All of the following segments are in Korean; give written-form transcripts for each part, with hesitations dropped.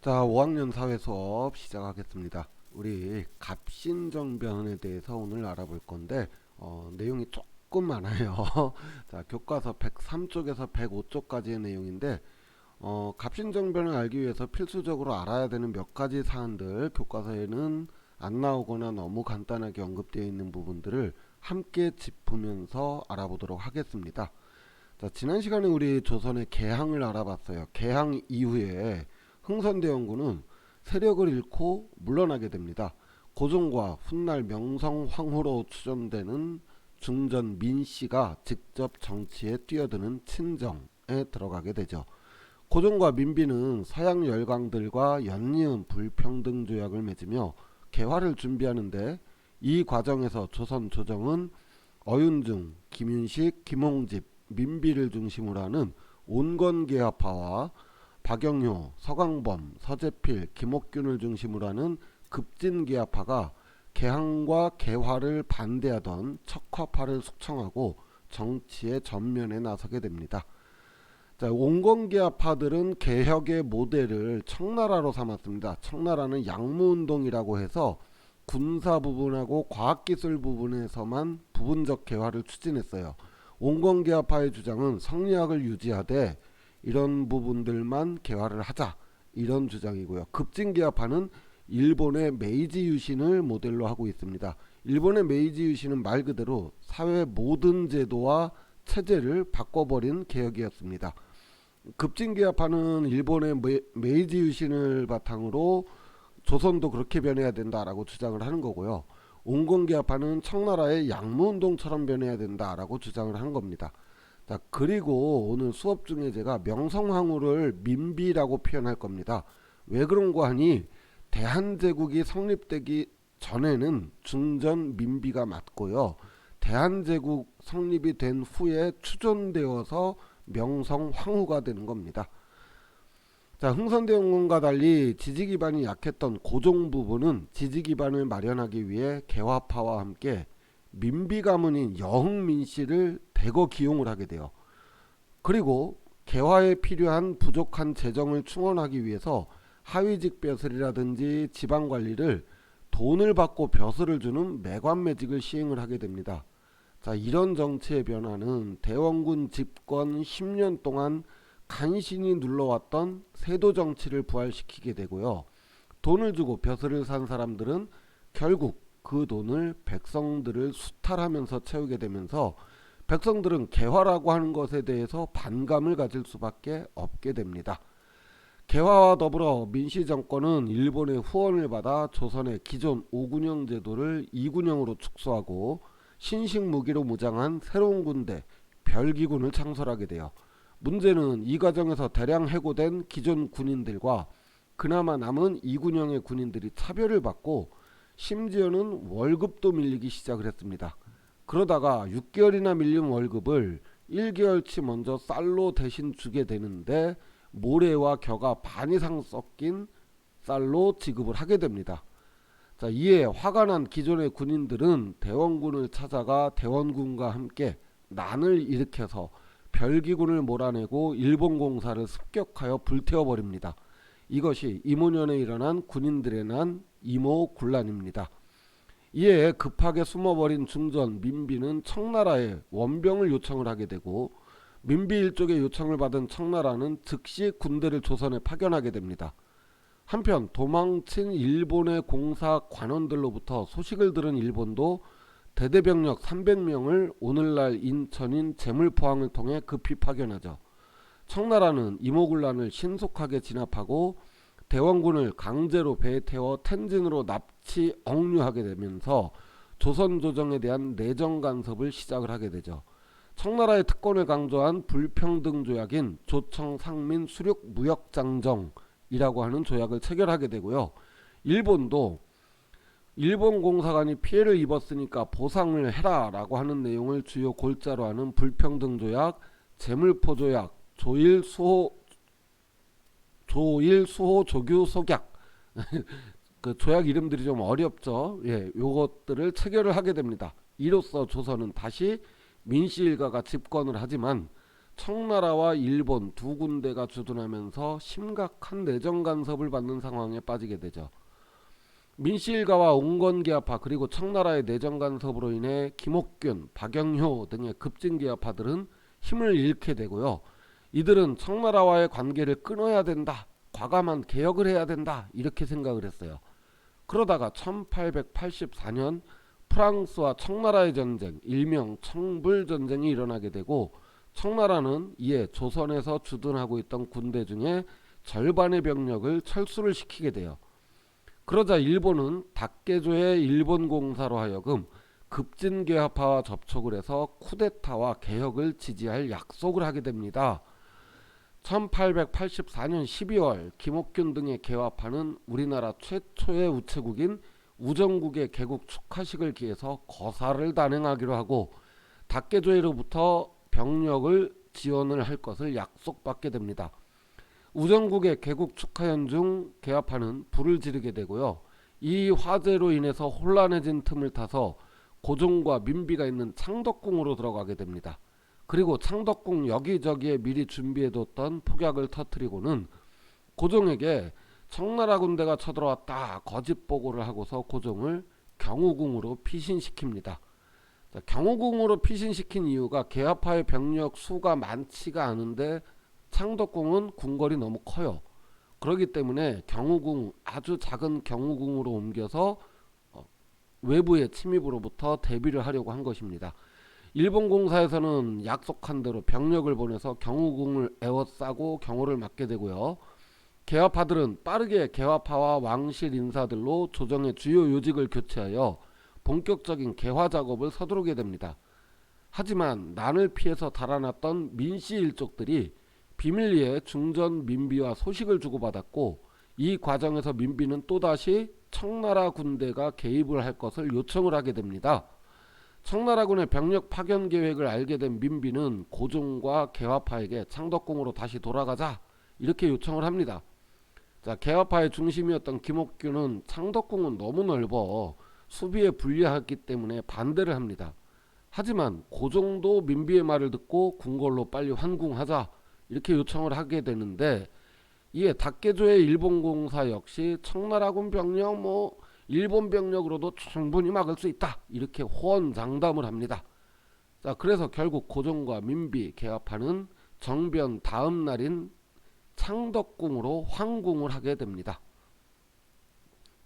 자, 5학년 사회 수업 시작하겠습니다. 우리 갑신정변에 대해서 오늘 알아볼 건데 내용이 조금 많아요. 자, 교과서 103쪽에서 105쪽까지의 내용인데 갑신정변을 알기 위해서 필수적으로 알아야 되는 몇 가지 사안들, 교과서에는 안 나오거나 너무 간단하게 언급되어 있는 부분들을 함께 짚으면서 알아보도록 하겠습니다. 자, 지난 시간에 우리 조선의 개항을 알아봤어요. 개항 이후에 흥선대원군은 세력을 잃고 물러나게 됩니다. 고종과 훗날 명성황후로 추정되는 중전 민씨가 직접 정치에 뛰어드는 친정에 들어가게 되죠. 고종과 민비는 서양 열강들과 연이은 불평등 조약을 맺으며 개화를 준비하는데, 이 과정에서 조선 조정은 어윤중, 김윤식, 김홍집, 민비를 중심으로 하는 온건개화파와 박영효, 서광범, 서재필, 김옥균을 중심으로 하는 급진개화파가 개항과 개화를 반대하던 척화파를 숙청하고 정치의 전면에 나서게 됩니다. 자, 온건개화파들은 개혁의 모델을 청나라로 삼았습니다. 청나라는 양무운동이라고 해서 군사 부분하고 과학기술 부분에서만 부분적 개화를 추진했어요. 온건개화파의 주장은 성리학을 유지하되 이런 부분들만 개화를 하자, 이런 주장이고요. 급진개화파는 일본의 메이지 유신을 모델로 하고 있습니다. 일본의 메이지 유신은 말 그대로 사회 모든 제도와 체제를 바꿔버린 개혁이었습니다. 급진개화파는 일본의 메이지 유신을 바탕으로 조선도 그렇게 변해야 된다라고 주장을 하는 거고요. 온건개화파는 청나라의 양무운동처럼 변해야 된다라고 주장을 한 겁니다. 자, 그리고 오늘 수업 중에 제가 명성황후를 민비라고 표현할 겁니다. 왜 그런가 하니, 대한제국이 성립되기 전에는 중전 민비가 맞고요. 대한제국 성립이 된 후에 추존되어서 명성황후가 되는 겁니다. 자, 흥선대원군과 달리 지지 기반이 약했던 고종 부부는 지지 기반을 마련하기 위해 개화파와 함께 민비 가문인 여흥민 씨를 대거 기용을 하게 돼요. 그리고 개화에 필요한 부족한 재정을 충원하기 위해서 하위직 벼슬이라든지 지방 관리를 돈을 받고 벼슬을 주는 매관매직을 시행을 하게 됩니다. 자, 이런 정치의 변화는 대원군 집권 10년 동안 간신히 눌러왔던 세도 정치를 부활시키게 되고요. 돈을 주고 벼슬을 산 사람들은 결국 그 돈을 백성들을 수탈하면서 채우게 되면서 백성들은 개화라고 하는 것에 대해서 반감을 가질 수밖에 없게 됩니다. 개화와 더불어 민씨 정권은 일본의 후원을 받아 조선의 기존 5군영 제도를 2군영으로 축소하고 신식 무기로 무장한 새로운 군대 별기군을 창설하게 돼요. 문제는 이 과정에서 대량 해고된 기존 군인들과 그나마 남은 2군영의 군인들이 차별을 받고 심지어는 월급도 밀리기 시작을 했습니다. 그러다가 6개월이나 밀린 월급을 1개월치 먼저 쌀로 대신 주게 되는데, 모래와 겨가 반 이상 섞인 쌀로 지급을 하게 됩니다. 자, 이에 화가 난 기존의 군인들은 대원군을 찾아가 대원군과 함께 난을 일으켜서 별기군을 몰아내고 일본 공사를 습격하여 불태워버립니다. 이것이 이모년에 일어난 군인들의 난 이모군란입니다. 이에 급하게 숨어버린 중전 민비는 청나라에 원병을 요청을 하게 되고, 민비 일족의 요청을 받은 청나라는 즉시 군대를 조선에 파견하게 됩니다. 한편 도망친 일본의 공사 관원들로부터 소식을 들은 일본도 대대병력 300명을 오늘날 인천인 제물포항을 통해 급히 파견하죠. 청나라는 이모군란을 신속하게 진압하고 대원군을 강제로 배에 태워 텐진으로 납치 억류하게 되면서 조선 조정에 대한 내정 간섭을 시작을 하게 되죠. 청나라의 특권을 강조한 불평등 조약인 조청 상민 수륙 무역장정이라고 하는 조약을 체결하게 되고요. 일본도 일본 공사관이 피해를 입었으니까 보상을 해라라고 하는 내용을 주요 골자로 하는 불평등 조약, 제물포 조약, 조일 수호 조규 속약 그 조약 이름들이 좀 어렵죠. 예, 요것들을 체결을 하게 됩니다. 이로써 조선은 다시 민씨 일가가 집권을 하지만 청나라와 일본 두 군데가 주둔하면서 심각한 내정 간섭을 받는 상황에 빠지게 되죠. 민씨 일가와 온건계합파 그리고 청나라의 내정 간섭으로 인해 김옥균, 박영효 등의 급진계합파들은 힘을 잃게 되고요. 이들은 청나라와의 관계를 끊어야 된다, 과감한 개혁을 해야 된다 이렇게 생각을 했어요. 그러다가 1884년 프랑스와 청나라의 전쟁, 일명 청불전쟁이 일어나게 되고 청나라는 이에 조선에서 주둔하고 있던 군대 중에 절반의 병력을 철수를 시키게 돼요. 그러자 일본은 닥개조의 일본 공사로 하여금 급진계합파와 접촉을 해서 쿠데타와 개혁을 지지할 약속을 하게 됩니다. 1884년 12월 김옥균 등의 계합파는 우리나라 최초의 우체국인 우정국의 개국 축하식을 기해서 거사를 단행하기로 하고 닥개조회로부터 병력을 지원을 할 것을 약속받게 됩니다. 우정국의 개국 축하연 중 계합파는 불을 지르게 되고요. 이 화재로 인해서 혼란해진 틈을 타서 고종과 민비가 있는 창덕궁으로 들어가게 됩니다. 그리고 창덕궁 여기저기에 미리 준비해뒀던 폭약을 터뜨리고는 고종에게 청나라 군대가 쳐들어왔다 거짓 보고를 하고서 고종을 경우궁으로 피신시킵니다. 자, 경우궁으로 피신시킨 이유가 계합파의 병력 수가 많지가 않은데 창덕궁은 궁궐이 너무 커요. 그렇기 때문에 경우궁, 아주 작은 경우궁으로 옮겨서 외부의 침입으로부터 대비를 하려고 한 것입니다. 일본 공사에서는 약속한 대로 병력을 보내서 경우궁을 에워싸고 경호를 맡게 되고요. 계합파들은 빠르게 계합파와 왕실 인사들로 조정의 주요 요직을 교체하여 본격적인 개화 작업을 서두르게 됩니다. 하지만 난을 피해서 달아났던 민씨 일족들이 비밀리에 중전 민비와 소식을 주고받았고 이 과정에서 민비는 또다시 청나라 군대가 개입을 할 것을 요청을 하게 됩니다. 청나라군의 병력 파견 계획을 알게 된 민비는 고종과 계합파에게 창덕궁으로 다시 돌아가자 이렇게 요청을 합니다. 자, 계합파의 중심이었던 김옥균은 창덕궁은 너무 넓어 수비에 불리하기 때문에 반대를 합니다. 하지만 고종도 민비의 말을 듣고 궁궐로 빨리 환궁하자 이렇게 요청을 하게 되는데 이에 닥개조의 일본공사 역시 청나라군 병력 일본 병력으로도 충분히 막을 수 있다 이렇게 호언장담을 합니다. 자, 그래서 결국 고종과 민비 계합파는 정변 다음 날인 창덕궁으로 환궁을 하게 됩니다.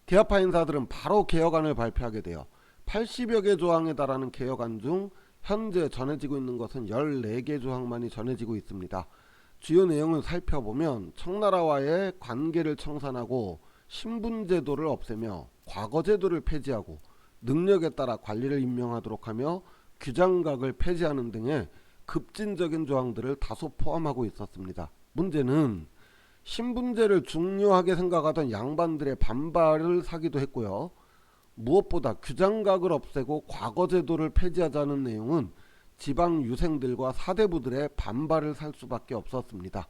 계합파 인사들은 바로 개혁안을 발표하게 돼요. 80여 개 조항에 달하는 개혁안 중 현재 전해지고 있는 것은 14개 조항만이 전해지고 있습니다. 주요 내용을 살펴보면 청나라와의 관계를 청산하고 신분제도를 없애며 과거제도를 폐지하고 능력에 따라 관리를 임명하도록 하며 규장각을 폐지하는 등의 급진적인 조항들을 다소 포함하고 있었습니다. 문제는 신분제를 중요하게 생각하던 양반들의 반발을 사기도 했고요. 무엇보다 규장각을 없애고 과거제도를 폐지하자는 내용은 지방 유생들과 사대부들의 반발을 살 수밖에 없었습니다.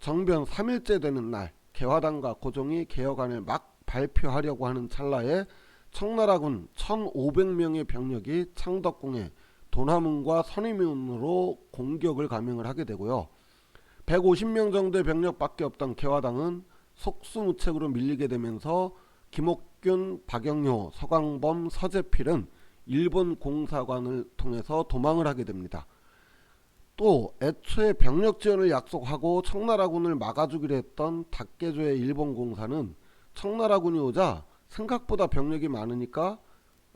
정변 3일째 되는 날 개화당과 고종이 개혁안을 막 발표하려고 하는 찰나에 청나라군 1500명의 병력이 창덕궁에 도남문과 선의문으로 공격을 감행을 하게 되고요. 150명 정도의 병력밖에 없던 개화당은 속수무책으로 밀리게 되면서 김옥균, 박영효, 서광범, 서재필은 일본 공사관을 통해서 도망을 하게 됩니다. 또 애초에 병력 지원을 약속하고 청나라군을 막아주기로 했던 닥개조의 일본 공사는 청나라군이 오자 생각보다 병력이 많으니까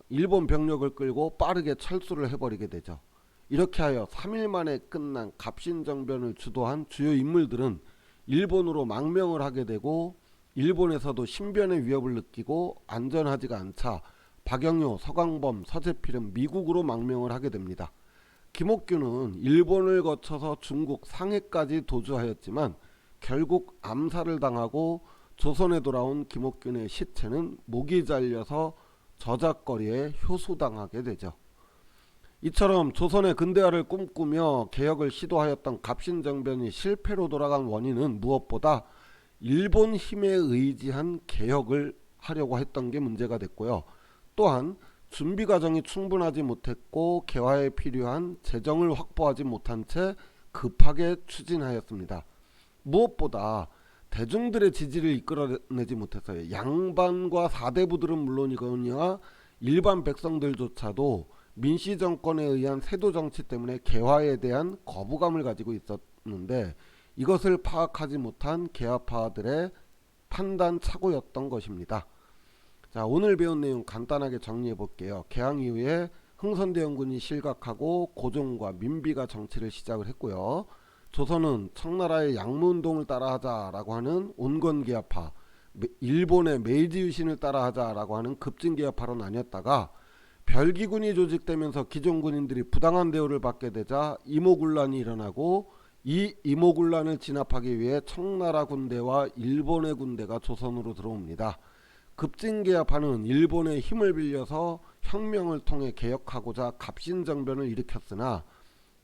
일본 병력을 끌고 빠르게 철수를 해버리게 되죠. 이렇게 하여 3일 만에 끝난 갑신정변을 주도한 주요 인물들은 일본으로 망명을 하게 되고 일본에서도 신변의 위협을 느끼고 안전하지가 않자 박영효, 서광범, 서재필은 미국으로 망명을 하게 됩니다. 김옥균은 일본을 거쳐서 중국 상해까지 도주하였지만 결국 암살을 당하고 조선에 돌아온 김옥균의 시체는 목이 잘려서 저작거리에 효수당하게 되죠. 이처럼 조선의 근대화를 꿈꾸며 개혁을 시도하였던 갑신정변이 실패로 돌아간 원인은 무엇보다 일본 힘에 의지한 개혁을 하려고 했던 게 문제가 됐고요. 또한 준비 과정이 충분하지 못했고 개화에 필요한 재정을 확보하지 못한 채 급하게 추진하였습니다. 무엇보다 대중들의 지지를 이끌어내지 못해서 양반과 사대부들은 물론이거니와 일반 백성들조차도 민씨 정권에 의한 세도 정치 때문에 개화에 대한 거부감을 가지고 있었는데 이것을 파악하지 못한 개화파들의 판단 착오였던 것입니다. 자, 오늘 배운 내용 간단하게 정리해 볼게요. 개항 이후에 흥선대원군이 실각하고 고종과 민비가 정치를 시작을 했고요. 조선은 청나라의 양무운동을 따라하자라고 하는 온건개화파, 일본의 메이지 유신을 따라하자라고 하는 급진개화파로 나뉘었다가 별기군이 조직되면서 기존 군인들이 부당한 대우를 받게 되자 이모군란이 일어나고 이 이모군란을 진압하기 위해 청나라 군대와 일본의 군대가 조선으로 들어옵니다. 급진개화파는 일본의 힘을 빌려서 혁명을 통해 개혁하고자 갑신정변을 일으켰으나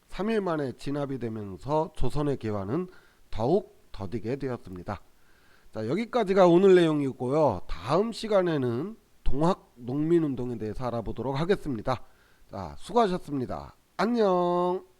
3일 만에 진압이 되면서 조선의 개화는 더욱 더디게 되었습니다. 자, 여기까지가 오늘 내용이고요. 다음 시간에는 동학 농민운동에 대해서 알아보도록 하겠습니다. 자, 수고하셨습니다. 안녕.